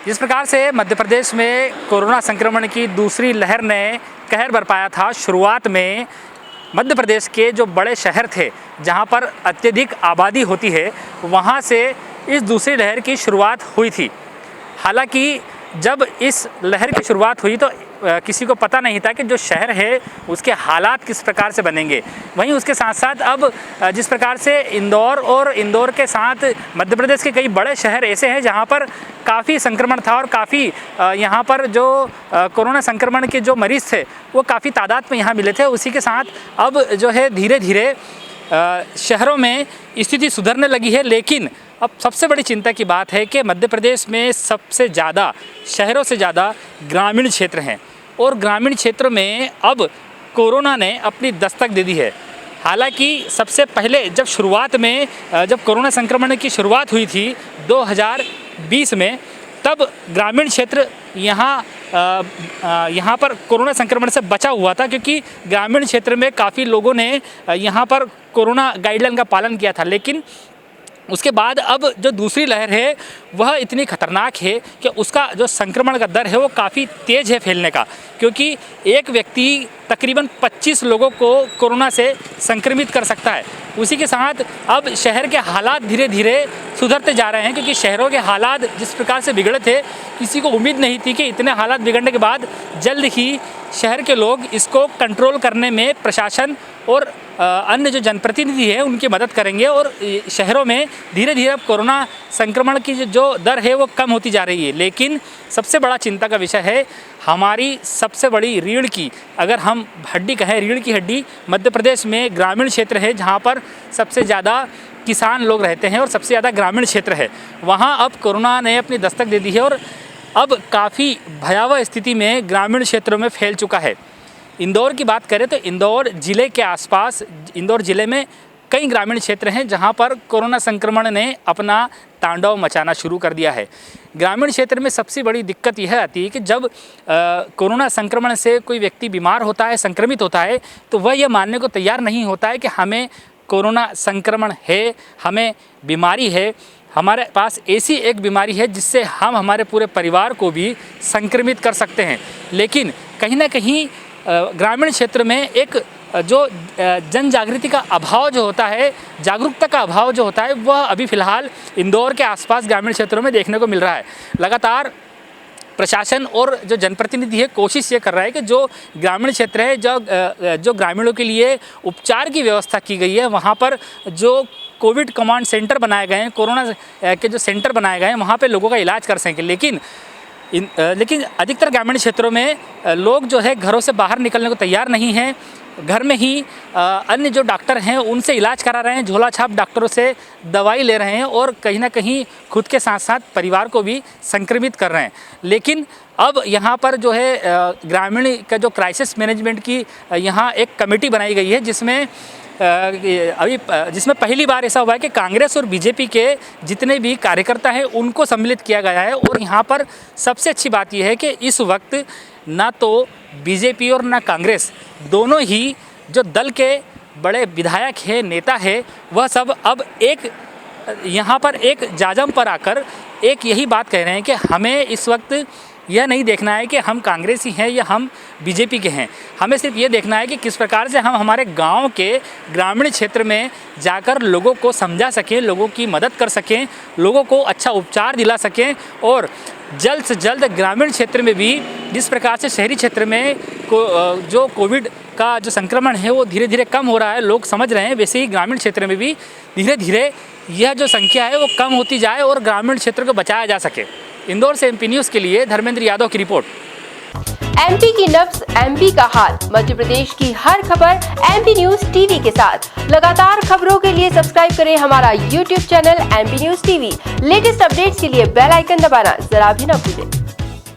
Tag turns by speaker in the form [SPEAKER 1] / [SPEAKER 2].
[SPEAKER 1] जिस प्रकार से मध्य प्रदेश में कोरोना संक्रमण की दूसरी लहर ने कहर बरपाया था, शुरुआत में मध्य प्रदेश के जो बड़े शहर थे जहां पर अत्यधिक आबादी होती है, वहां से इस दूसरी लहर की शुरुआत हुई थी। हालांकि जब इस लहर की शुरुआत हुई तो किसी को पता नहीं था कि जो शहर है उसके हालात किस प्रकार से बनेंगे। वहीं उसके साथ साथ अब जिस प्रकार से इंदौर के साथ मध्य प्रदेश के कई बड़े शहर ऐसे हैं जहां पर काफ़ी संक्रमण था और काफ़ी यहाँ पर जो कोरोना संक्रमण के जो मरीज़ थे वो काफ़ी तादाद में यहाँ मिले थे। उसी के साथ अब जो है धीरे धीरे शहरों में स्थिति सुधरने लगी है। लेकिन अब सबसे बड़ी चिंता की बात है कि मध्य प्रदेश में सबसे ज़्यादा शहरों से ज़्यादा ग्रामीण क्षेत्र हैं और ग्रामीण क्षेत्र में अब कोरोना ने अपनी दस्तक दे दी है। हालांकि सबसे पहले जब कोरोना संक्रमण की शुरुआत हुई थी 2020 में, तब ग्रामीण क्षेत्र यहाँ पर कोरोना संक्रमण से बचा हुआ था, क्योंकि ग्रामीण क्षेत्र में काफ़ी लोगों ने यहाँ पर कोरोना गाइडलाइन का पालन किया था। लेकिन उसके बाद अब जो दूसरी लहर है वह इतनी खतरनाक है कि उसका जो संक्रमण का दर है वो काफ़ी तेज़ है फैलने का, क्योंकि एक व्यक्ति तकरीबन 25 लोगों को कोरोना से संक्रमित कर सकता है। उसी के साथ अब शहर के हालात धीरे धीरे सुधरते जा रहे हैं, क्योंकि शहरों के हालात जिस प्रकार से बिगड़े थे, किसी को उम्मीद नहीं थी कि इतने हालात बिगड़ने के बाद जल्द ही शहर के लोग इसको कंट्रोल करने में प्रशासन और अन्य जो जनप्रतिनिधि है उनकी मदद करेंगे और शहरों में धीरे धीरे अब कोरोना संक्रमण की जो दर है वो कम होती जा रही है। लेकिन सबसे बड़ा चिंता का विषय है हमारी सबसे बड़ी रीढ़ की, अगर हम हड्डी कहें, रीढ़ की हड्डी मध्य प्रदेश में ग्रामीण क्षेत्र है, जहाँ पर सबसे ज़्यादा किसान लोग रहते हैं और सबसे ज़्यादा ग्रामीण क्षेत्र है। वहाँ अब कोरोना ने अपनी दस्तक दे दी है और अब काफ़ी भयावह स्थिति में ग्रामीण क्षेत्रों में फैल चुका है। इंदौर की बात करें तो इंदौर ज़िले के आसपास, इंदौर ज़िले में कई ग्रामीण क्षेत्र हैं जहां पर कोरोना संक्रमण ने अपना तांडव मचाना शुरू कर दिया है। ग्रामीण क्षेत्र में सबसे बड़ी दिक्कत यह आती है कि जब कोरोना संक्रमण से कोई व्यक्ति बीमार होता है, संक्रमित होता है, तो वह यह मानने को तैयार नहीं होता है कि हमें कोरोना संक्रमण है, हमें बीमारी है, हमारे पास ऐसी एक बीमारी है जिससे हम हमारे पूरे परिवार को भी संक्रमित कर सकते हैं। लेकिन कहीं ना कहीं ग्रामीण क्षेत्र में एक जो जन जागृति का अभाव जो होता है, जागरूकता का अभाव जो होता है, वह अभी फ़िलहाल इंदौर के आसपास ग्रामीण क्षेत्रों में देखने को मिल रहा है। लगातार प्रशासन और जो जनप्रतिनिधि है कोशिश ये कर रहा है कि जो ग्रामीण क्षेत्र है, जो ग्रामीणों के लिए उपचार की व्यवस्था की गई है, वहाँ पर जो कोविड कमांड सेंटर बनाए गए हैं, कोरोना के जो सेंटर बनाए गए हैं, वहाँ पे लोगों का इलाज कर सकें। लेकिन अधिकतर ग्रामीण क्षेत्रों में लोग जो है घरों से बाहर निकलने को तैयार नहीं हैं। घर में ही अन्य जो डॉक्टर हैं उनसे इलाज करा रहे हैं, झोला छाप डॉक्टरों से दवाई ले रहे हैं और कहीं ना कहीं खुद के साथ साथ परिवार को भी संक्रमित कर रहे हैं। लेकिन अब यहाँ पर जो है ग्रामीण का जो क्राइसिस मैनेजमेंट की यहाँ एक कमेटी बनाई गई है, जिसमें पहली बार ऐसा हुआ है कि कांग्रेस और बीजेपी के जितने भी कार्यकर्ता हैं उनको सम्मिलित किया गया है। और यहाँ पर सबसे अच्छी बात यह है कि इस वक्त ना तो बीजेपी और ना कांग्रेस, दोनों ही जो दल के बड़े विधायक हैं, नेता है, वह सब अब यहाँ पर एक जाजम पर आकर एक यही बात कह रहे हैं कि हमें इस वक्त यह नहीं देखना है कि हम कांग्रेसी हैं या हम बीजेपी के हैं, हमें सिर्फ ये देखना है कि किस प्रकार से हम हमारे गांव के ग्रामीण क्षेत्र में जाकर लोगों को समझा सकें, लोगों की मदद कर सकें, लोगों को अच्छा उपचार दिला सकें और जल्द से जल्द ग्रामीण क्षेत्र में भी जिस प्रकार से शहरी क्षेत्र में जो कोविड का जो संक्रमण है वो धीरे धीरे कम हो रहा है, लोग समझ रहे हैं, वैसे ही ग्रामीण क्षेत्र में भी धीरे धीरे यह जो संख्या है वो कम होती जाए और ग्रामीण क्षेत्र को बचाया जा सके। इंदौर से एमपी न्यूज़ के लिए धर्मेंद्र यादव की रिपोर्ट।
[SPEAKER 2] एमपी की नब्ज, एमपी का हाल, मध्य प्रदेश की हर खबर एमपी न्यूज़ टीवी के साथ। लगातार खबरों के लिए सब्सक्राइब करें हमारा YouTube channel MP news TV. Latest updates के लिए बेल आइकन दबाना जरा भी न भूलें।